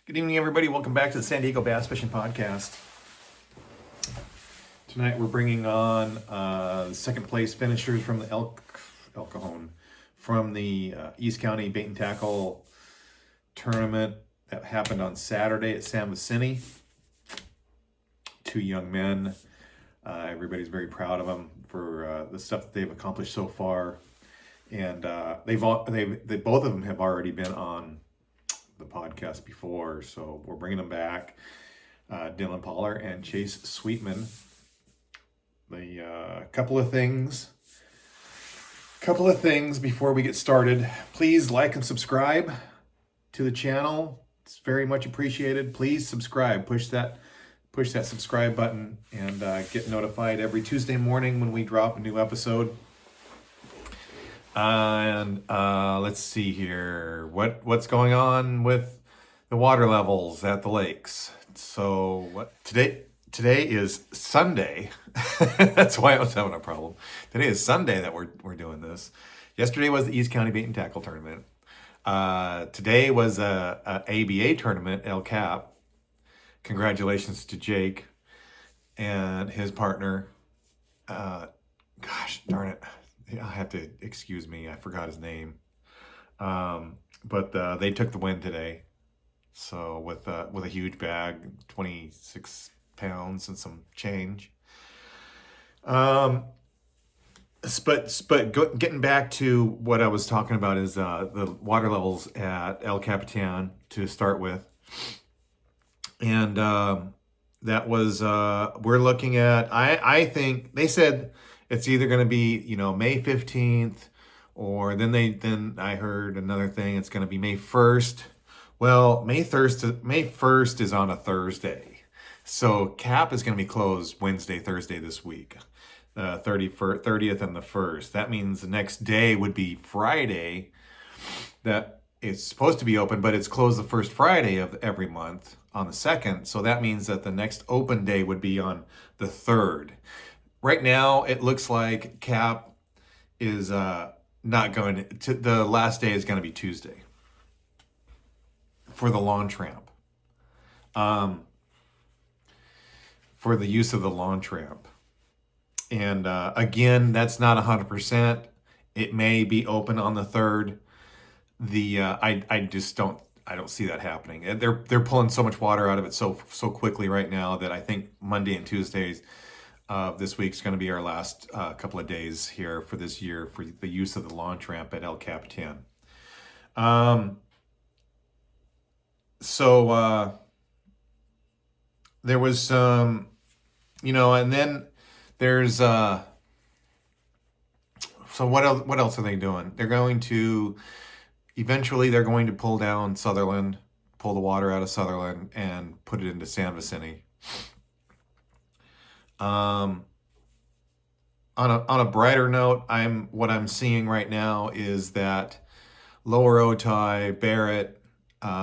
Good evening, everybody. Welcome back to the San Diego Bass Fishing Podcast. Tonight we're bringing on the second place finishers from the El Cajon from the East County Bait and Tackle tournament that happened on Saturday at San Vicente. Two young men. Everybody's very proud of them for the stuff that they've accomplished so far, and they both of them have already been on the podcast before, so we're bringing them back. Dylan Poller and Chase Sweetman. The couple of things before we get started. Please like and subscribe to the channel. It's very much appreciated. Please subscribe. Push that subscribe button and get notified every Tuesday morning when we drop a new episode. And let's see here. What's going on with the water levels at the lakes? So today is Sunday. That's why I was having a problem. Today is Sunday that we're doing this. Yesterday was the East County Bait and Tackle tournament. Today was a ABA tournament, El Cap. Congratulations to Jake and his partner. Gosh darn it. I have to excuse me. I forgot his name. But they took the win today. So with a huge bag, 26 pounds and some change. Getting back to what I was talking about is the water levels at El Capitan to start with. And that was we're looking at. I think they said it's either going to be, May 15th, or then I heard another thing. It's going to be May 1st. Well, May 1st is on a Thursday. So Cap is going to be closed Wednesday, Thursday this week. 30th and the 1st. That means the next day would be Friday. That it's supposed to be open, but it's closed the first Friday of every month on the 2nd. So that means that the next open day would be on the 3rd. Right now, it looks like Cap is not going to, the last day is going to be Tuesday for the launch ramp. For the use of the launch ramp. And again, that's not 100%. It may be open on the 3rd. I don't see that happening. And they're pulling so much water out of it so quickly right now that I think Monday and Tuesdays this week's going to be our last couple of days here for this year for the use of the launch ramp at El Capitan. So there was some, and then there's so what else are they doing? They're going to pull down Sutherland, pull the water out of Sutherland and put it into San Vicente. On a brighter note, what I'm seeing right now is that Lower Otay, Barrett,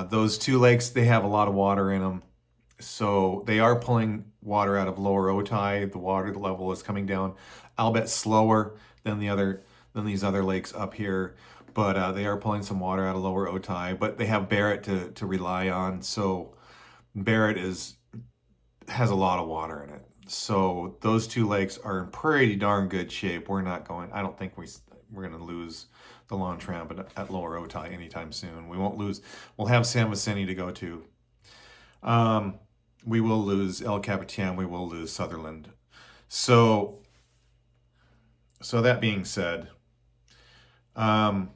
those two lakes, they have a lot of water in them. So they are pulling water out of Lower Otay. The water level is coming down. I'll bet slower than these other lakes up here, but they are pulling some water out of Lower Otay. But they have Barrett to rely on. So Barrett has a lot of water in it. So those two lakes are in pretty darn good shape. I don't think we're going to lose the launch ramp at Lower Otay anytime soon. We'll have San Vicente to go to. We will lose El Capitan. We will lose Sutherland. So that being said, on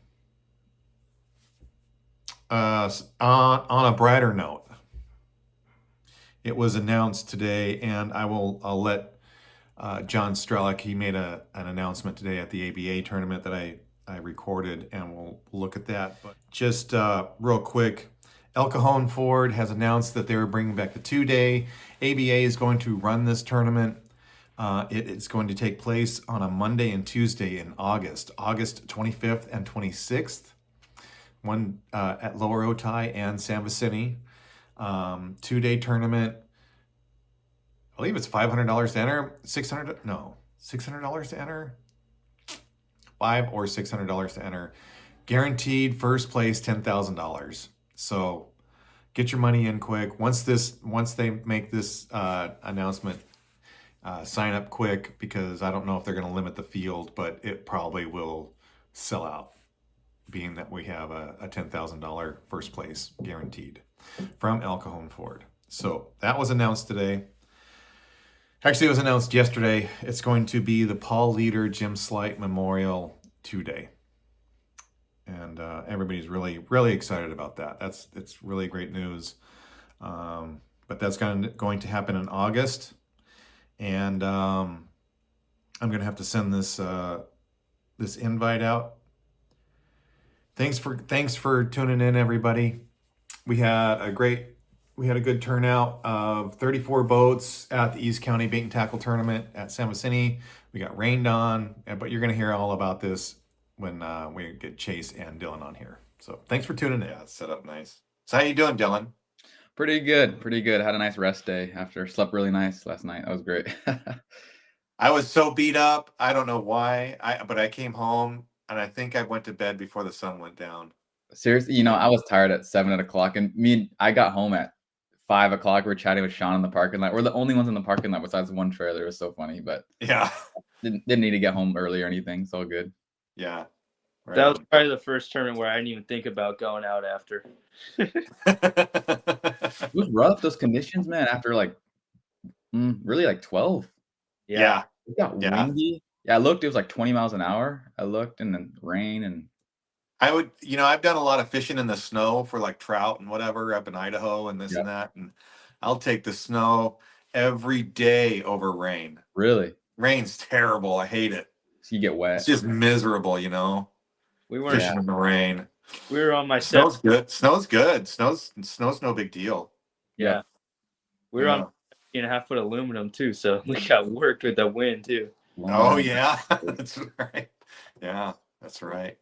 a brighter note, it was announced today, and I'll let John Strelick, he made an announcement today at the ABA tournament that I recorded, and we'll look at that. But just real quick, El Cajon Ford has announced that they're bringing back the 2-day. ABA is going to run this tournament. It's going to take place on a Monday and Tuesday in August 25th and 26th. One at Lower Otay and San Vicente. 2-day tournament. I believe it's $500 to enter. $600 to enter. $500 or $600 to enter. Guaranteed first place $10,000. So get your money in quick. Once they make this announcement, sign up quick, because I don't know if they're going to limit the field, but it probably will sell out, being that we have a $10,000 first place guaranteed from El Cajon Ford. So that was announced today. Actually, it was announced yesterday. It's going to be the Paul Leader Jim Slight Memorial 2-day. And everybody's really, really excited about that. It's really great news. But that's going to happen in August. And I'm going to have to send this invite out. Thanks for tuning in, everybody. We had a good turnout of 34 boats at the East County Bait and Tackle Tournament at San Vicente. We got rained on, but you're going to hear all about this when we get Chase and Dylan on here. So thanks for tuning in. Yeah, it's set up nice. So how you doing, Dylan? Pretty good. I had a nice rest day after slept really nice last night. That was great. I was so beat up. I don't know why. But I came home and I think I went to bed before the sun went down. Seriously, I was tired at 7 o'clock, and I got home at 5 o'clock. We were chatting with Sean in the parking lot. We're the only ones in the parking lot besides one trailer. It was so funny, but yeah, didn't need to get home early or anything. It's all good. Yeah. Right. That was probably the first tournament where I didn't even think about going out after. It was rough, those conditions, man, after really 12. Yeah. It got windy. Yeah, I looked, it was 20 miles an hour. I looked, and then rain, and I've done a lot of fishing in the snow for trout and whatever up in Idaho and this and that. And I'll take the snow every day over rain. Really? Rain's terrible. I hate it. So you get wet. It's just miserable, We weren't fishing in the rain. We were on my Snow's good. Snow's good. Snow's no big deal. Yeah. We were on 3.5 foot aluminum too, so we got worked with the wind too. Oh yeah. That's right. Yeah. That's right.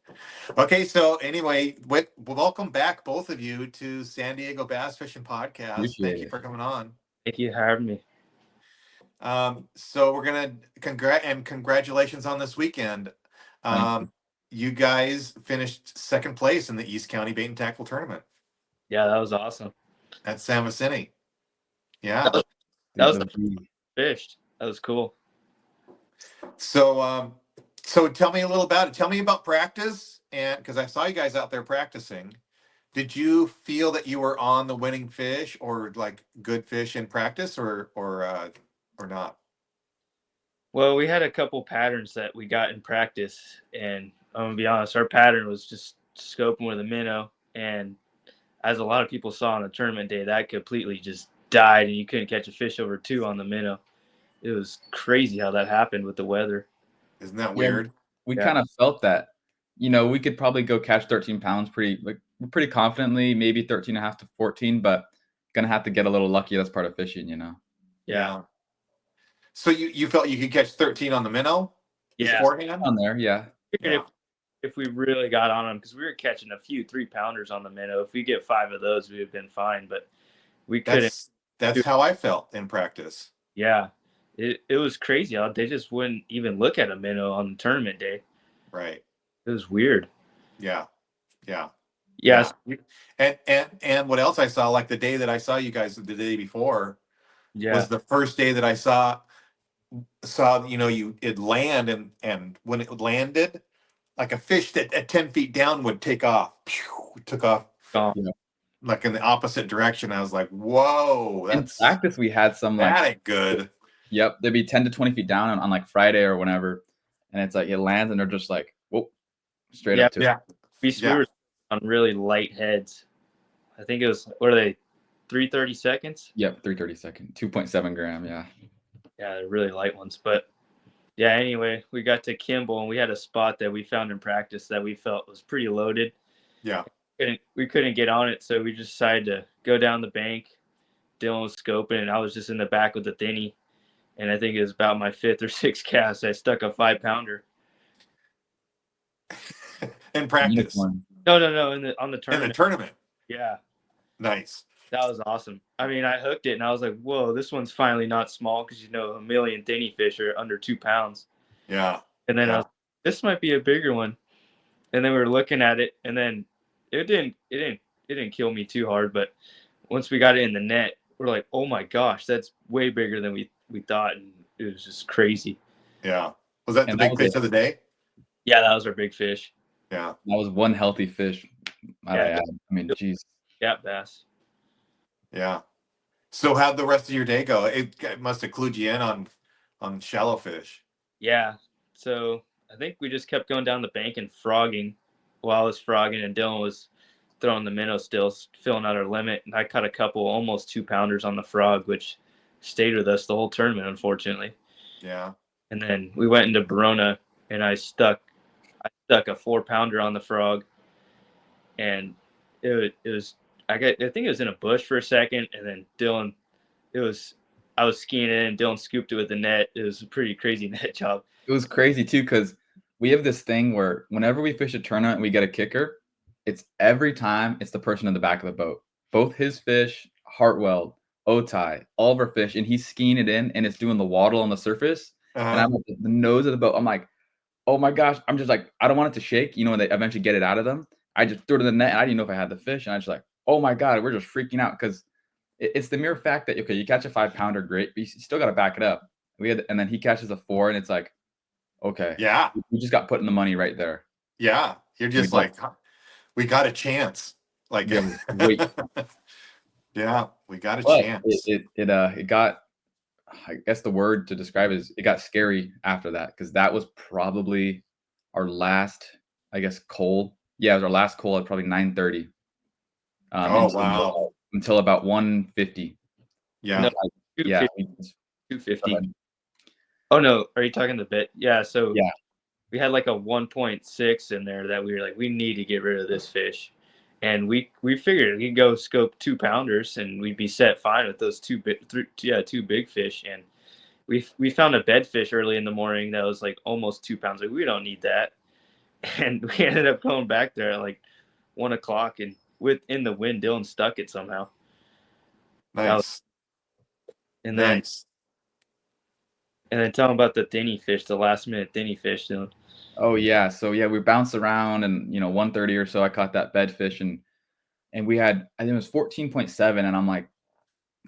Okay, so anyway, welcome back, both of you, to San Diego Bass Fishing Podcast. Thank you for coming on. Thank you for having me. So we're gonna congratulations on this weekend. You guys finished second place in the East County Bait and Tackle Tournament. Yeah, that was awesome. At San Vicente. Yeah. That was fished. That was cool. So tell me a little about it. Tell me about practice, and because I saw you guys out there practicing. Did you feel that you were on the winning fish, or good fish in practice, or not? Well, we had a couple patterns that we got in practice, and I'm gonna be honest, our pattern was just scoping with a minnow, and as a lot of people saw on the tournament day, that completely just died, and you couldn't catch a fish over 2 on the minnow. It was crazy how that happened with the weather. Isn't that weird? We kind of felt that. We could probably go catch 13 pounds pretty confidently, maybe 13.5 to 14, but gonna have to get a little lucky. That's part of fishing, Yeah. So you felt you could catch 13 on the minnow? Beforehand? On there, yeah. If we really got on them, because we were catching a few 3-pounders on the minnow. If we get 5 of those, we would have been fine, but we couldn't. That's how I felt in practice. Yeah. It was crazy. They just wouldn't even look at a minnow on the tournament day. Right. It was weird. Yeah. Yes. And what else I saw, the day that I saw you guys the day before, was the first day that I saw it'd land, and when it landed, like a fish that at 10 feet down would take off. Took off. In the opposite direction. I was like, whoa. In practice, we had some that ain't good. Yep, they'd be 10 to 20 feet down on Friday or whenever, and it's it lands and they're just whoa, straight up to it. We were on really light heads. I think it was, what are they, 330 seconds? Yep, 330 second, 2.7 gram. Yeah, they're really light ones. But yeah, anyway, we got to Kimball, and we had a spot that we found in practice that we felt was pretty loaded. Yeah, we couldn't get on it, so we just decided to go down the bank. Dylan was scoping, and I was just in the back with the thinny. And I think it was about my 5th or 6th cast. I stuck a 5-pounder. In practice? No. On the tournament. In the tournament? Yeah. Nice. That was awesome. I mean, I hooked it, and I was like, whoa, this one's finally not small, because a million thinny fish are under 2 pounds. Yeah. And then I was like, this might be a bigger one. And then we were looking at it, and then it didn't kill me too hard, but once we got it in the net, we're like, oh my gosh, that's way bigger than we thought, and it was just crazy. Yeah. Was that the And that big was fish of the day? Yeah, that was our big fish. Yeah. that was one healthy fish. Might I Yeah, add. I mean, geez. yeah, bass. Yeah. So how'd the rest of your day go? It must have clued you in on shallow fish. Yeah. So I think we just kept going down the bank and frogging while I was frogging, and Dylan was throwing the minnow still, filling out our limit. And I caught a couple almost 2-pounders on the frog, which stayed with us the whole tournament, unfortunately. Yeah. And then we went into Verona, and I stuck a 4-pounder on the frog, and it was I think it was in a bush for a second, and then Dylan, I was skiing in, and Dylan scooped it with the net. It was a pretty crazy net job. It was crazy too, because we have this thing where whenever we fish a tournament and we get a kicker, it's every time it's the person in the back of the boat. Both his fish, Hartwell, Otai, all of our fish, and he's skiing it in and it's doing the waddle on the surface. And Uh-huh. I'm at the nose of the boat. I'm like, oh my gosh. I'm just like, I don't want it to shake. You know, when they eventually get it out of them. I just threw it in the net and I didn't know if I had the fish. And I was like, oh my God, we're just freaking out because it's the mere fact that, okay, you catch a 5-pounder, great, but you still got to back it up. And then he catches a 4 and it's like, okay. Yeah. We just got put in the money right there. Yeah. You're just like, we got a chance. Like, Yeah, wait. yeah, we got a But chance. it got, I guess the word to describe it is it got scary after that, because that was probably our last, I guess, cold. Yeah, it was our last cold at probably 9:30. Oh, wow. Until about 1:50. Yeah. No, Yeah. 250. Oh no, are you talking the bit? Yeah, so Yeah. we had like a 1.6 in there that we were like, we need to get rid of this fish. And we figured we could go scope 2-pounders and we'd be set fine with those two big fish. And we found a bedfish early in the morning that was like almost 2 pounds. Like, we don't need that. And we ended up going back there at like 1 o'clock, and in the wind, Dylan stuck it somehow. Nice. And Nice. then tell them about the thinny fish, the last minute thinny fish, Dylan. Oh yeah. So yeah, we bounced around and 1:30 or so I caught that bedfish and we had, I think it was 14.7, and I'm like,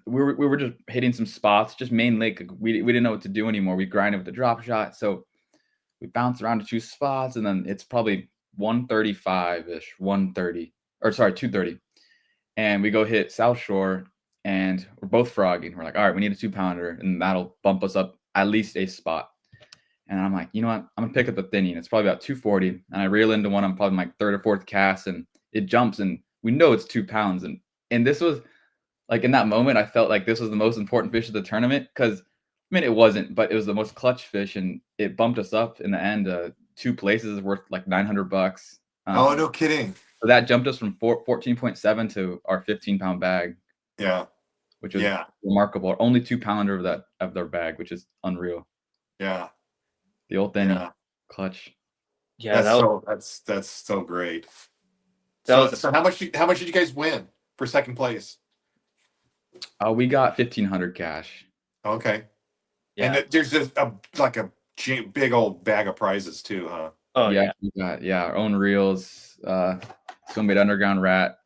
we were just hitting some spots, just main lake. We didn't know what to do anymore. We grinded with the drop shot. So we bounced around to 2 spots, and then it's probably 135-ish, 130, or sorry, 230. And we go hit South Shore and we're both frogging. We're like, all right, we need a 2-pounder, and that'll bump us up at least a spot. And I'm like, you know what? I'm gonna pick up the thinny, and it's probably about 240. And I reel into one. I'm probably my 3rd or 4th cast, and it jumps, and we know it's 2 pounds. And this was like, in that moment, I felt like this was the most important fish of the tournament, because I mean, it wasn't, but it was the most clutch fish, and it bumped us up in the end. 2 places worth like $900. Oh, no kidding. So that jumped us from 14.7 to our 15-pound bag. Yeah. Which was remarkable. Only 2-pounder of their bag, which is unreal. Yeah. The old thinny clutch. Yeah, that's so great. So how much did you guys win for second place? We got 1,500 cash. Okay. Yeah. And there's just a big old bag of prizes too, huh? Oh yeah. We got our own reels, Swim Underground Rat,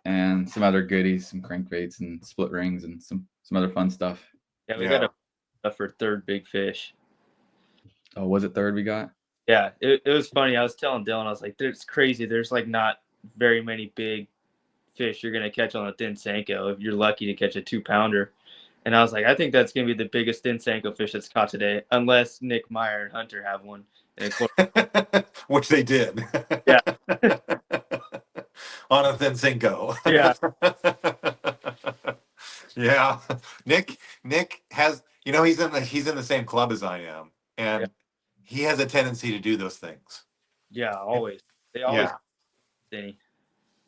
and some other goodies, some crankbaits and split rings and some other fun stuff. Yeah, we got a for 3rd big fish. Oh, was it 3rd we got? Yeah, it was funny. I was telling Dylan, I was like, it's crazy. There's like not very many big fish you're gonna catch on a thin Senko if you're lucky to catch a 2-pounder. And I was like, I think that's gonna be the biggest thin Senko fish that's caught today, unless Nick Meyer and Hunter have one. And of course, which they did. Yeah. On a thin Senko. Yeah. Yeah. Nick has, he's in the same club as I am, and he has a tendency to do those things. Yeah, always. They always thinny.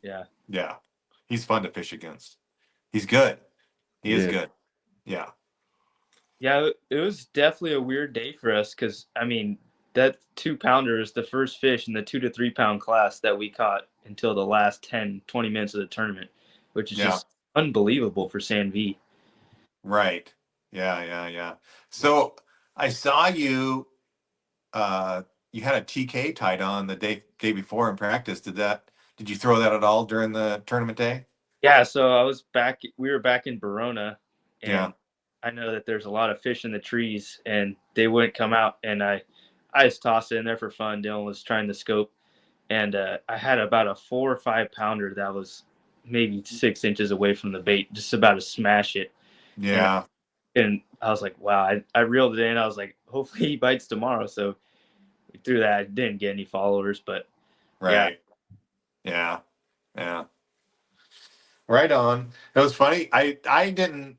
Yeah. Yeah. He's fun to fish against. He's good. He is good. Yeah. Yeah, it was definitely a weird day for us, because I mean, that 2-pounder is the first fish in the 2 to 3 pound class that we caught until the last 10, 20 minutes of the tournament, which is just unbelievable for San V. Right. Yeah. So I saw you you had a TK tied on the day before in practice. Did you throw that at all during the tournament day? Yeah, so we were back in Verona, and Yeah. I know that there's a lot of fish in the trees, and they wouldn't come out, and I just tossed it in there for fun. Dylan was trying to scope, and I had about a 4 or 5 pounder that was maybe 6 inches away from the bait, just about to smash it. And Yeah. and I was like, wow, I reeled it in. I was like, hopefully he bites tomorrow. So we threw that. I didn't get any followers, but yeah, Right. Yeah. Yeah. Right on. It was funny. I didn't.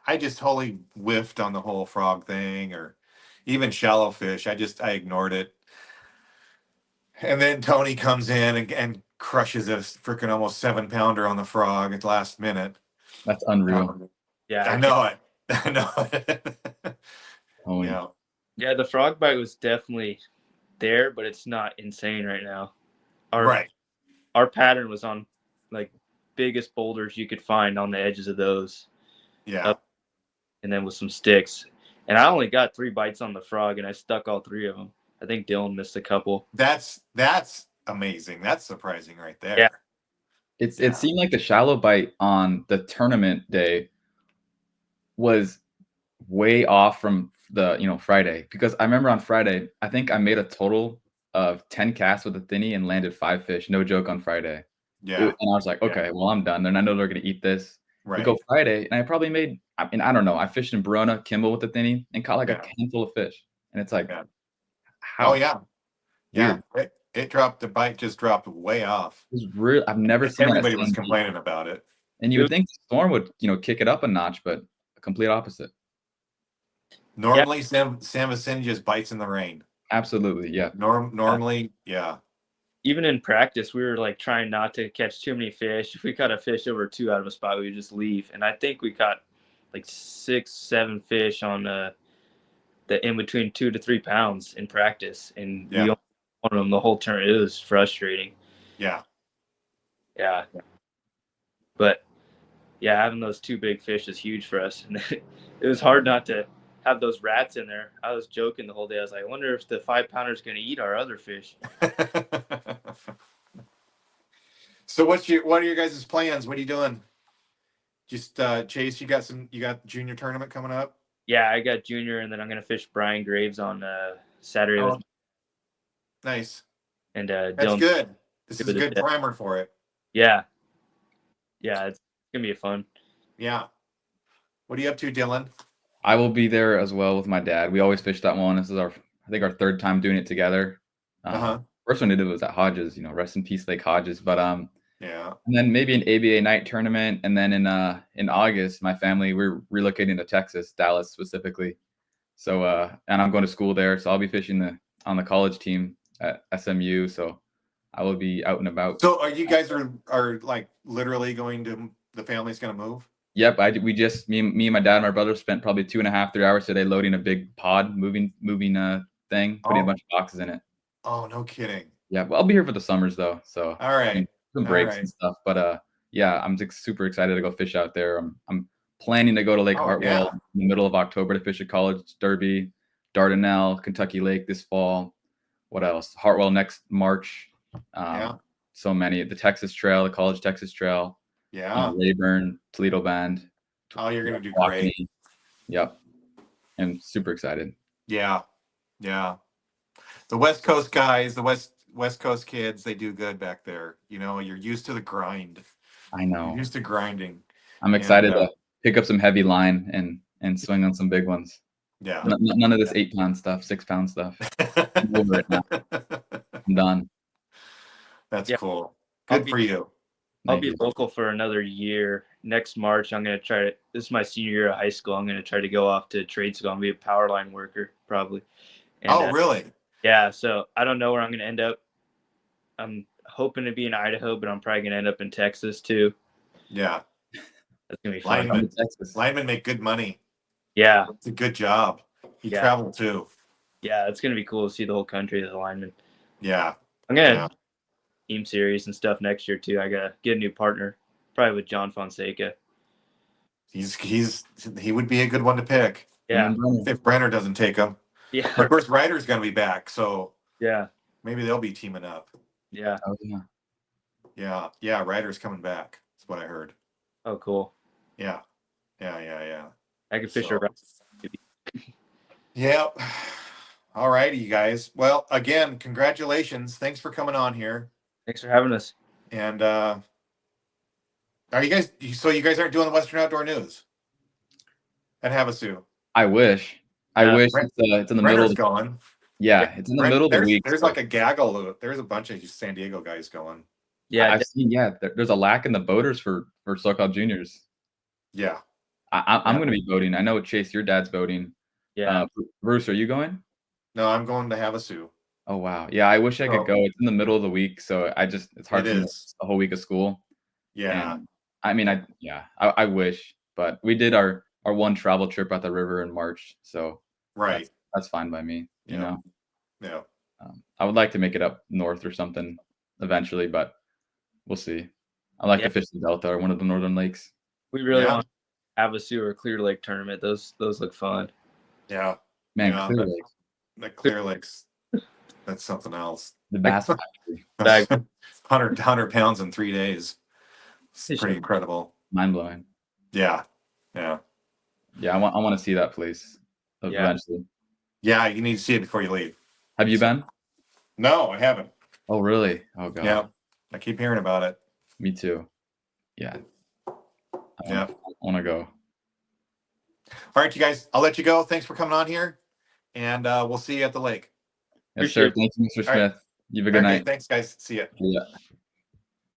I just totally whiffed on the whole frog thing, or even shallow fish. I ignored it. And then Tony comes in and crushes a freaking almost 7 pounder on the frog at the last minute. That's unreal. yeah, I I can't. know it. I know it. Tony. Yeah. Yeah, the frog bite was definitely there, but it's not insane right now. Our Right. our pattern was on like biggest boulders you could find on the edges of those, Yeah. up, and then with some sticks. And I only got 3 bites on the frog, and I stuck all 3 of them. I think Dylan missed a couple. That's amazing. That's surprising right Yeah, there. It Yeah. seemed like the shallow bite on the tournament day was way off from the Friday, because I remember on Friday I think I made a total of 10 casts with a thinny and landed 5 fish. No joke on Friday. Yeah. And I was like, Yeah. okay, well I'm done. Then I know they're gonna eat this. We go Right. Friday, and I probably made. I mean, I don't know. I fished in Verona, Kimball with the thinny, and caught like a Yeah. handful of fish. And it's like, Yeah. Oh how yeah. Yeah. weird. It dropped. The bite just dropped way off. It was real. I've never seen that. Everybody was complaining about it. And you would think the storm would, kick it up a notch, but a complete opposite. Normally, San Vicente just bites in the rain. Absolutely, yeah. Normally, yeah. even in practice, we were like trying not to catch too many fish. If we caught a fish over 2 out of a spot, we would just leave. And I think we caught like 6, 7 fish on the in between 2 to 3 pounds in practice, and we Yeah. only one of them the whole turn. It was frustrating. Yeah. Yeah, but yeah, having those 2 big fish is huge for us, and it was hard not to have those rats in there. I was joking the whole day. I was like, I wonder if the 5 pounder is going to eat our other fish. So what are your guys' plans? What are you doing? Just Chase, you got junior tournament coming up? Yeah, I got junior, and then I'm going to fish Brian Graves on Saturday with Nice. and That's Dylan. good. This is a good primer for it. Yeah, it's gonna be fun. Yeah. What are you up to, Dylan? I will be there as well with my dad. We always fish that one. This is I think our 3rd time doing it together. First one we did was at Hodges. Rest in peace, Lake Hodges. But yeah. And then maybe an ABA night tournament, and then in August, my family, we're relocating to Texas, Dallas specifically. So and I'm going to school there, so I'll be fishing on the college team at SMU. So I will be out and about. So are you guys are like literally the family's going to move? Yep. Me and my dad and my brother spent probably 2.5, 3 hours today loading a big pod, moving thing, putting a bunch of boxes in it. Oh, no kidding. Yeah. Well, I'll be here for the summers though. So all right. Some breaks and stuff. But yeah, I'm just super excited to go fish out there. I'm planning to go to Lake Hartwell in the middle of October to fish a college derby, Dardanelle, Kentucky Lake this fall. What else? Hartwell next March. So many. The Texas Trail, the College Texas Trail. Yeah. Rayburn, Toledo Bend. Oh, you're going to do Walkney. great. Yep. I'm super excited. Yeah. Yeah. The West Coast guys, the West Coast kids, they do good back there. You're used to the grind. I know. You're used to grinding. I'm excited to pick up some heavy line and swing on some big ones. Yeah. None of this 8-pound stuff, 6-pound stuff. I'm over it now. I'm done. That's cool. Good for you. I'll be local for another year. Next March, I'm going to try to. This is my senior year of high school. I'm going to try to go off to trade school. I'm going to be a power line worker probably. And, really? Yeah. So I don't know where I'm going to end up. I'm hoping to be in Idaho, but I'm probably going to end up in Texas too. Yeah. That's going to be fun. Linemen make good money. Yeah. It's a good job. You travel too. Yeah. It's going to be cool to see the whole country as a lineman. Yeah. I'm going to Team Series and stuff next year too. I got to get a new partner, probably with John Fonseca. He would be a good one to pick. Yeah. If Brenner doesn't take him. Yeah. Of course, Ryder's going to be back. So yeah. Maybe they'll be teaming up. Yeah. Oh, yeah. Yeah. Ryder's coming back. That's what I heard. Oh, cool. Yeah. Yeah. I could fish So, around. yeah. All righty, you guys. Well, again, congratulations. Thanks for coming on here. Thanks for having us. And are you guys? So you guys aren't doing the Western Outdoor News at Havasu? I wish. I Yeah. wish it's in the middle. Renner's going. Yeah, it's in the middle of the week. There's so like a gaggle. There's a bunch of San Diego guys going. Yeah. I've seen. Yeah, there's a lack in the boaters for SoCal juniors. Yeah. I'm going to be boating. I know Chase, your dad's boating. Yeah. Bruce, are you going? No, I'm going to Havasu. Oh wow. Yeah, I wish I could go. It's in the middle of the week, so it's hard It for me. is. The whole week of school. Yeah. And I mean, I wish, but we did our one travel trip at the river in March, so Right. that's fine by me. You know. Yeah. I would like to make it up north or something eventually, but we'll see. I like to fish the Delta or one of the northern lakes. We really want to have a sewer Clear Lake tournament. Those look fun. Yeah. Man, Yeah, Clear Lake. The Clear Lakes. That's something else. The Bass Factory. 100 pounds in 3 days. It's pretty incredible. Mind blowing. Yeah. Yeah, I want to see that place eventually. Yeah, you need to see it before you leave. Have you been? No, I haven't. Oh, really? Oh, God. Yeah. I keep hearing about it. Me too. Yeah. Yeah. I want to go. All right, you guys. I'll let you go. Thanks for coming on here. And we'll see you at the lake. Yes, sir. Thank you, Mr. Smith. You have a good night. Thanks, guys. See ya. Yeah.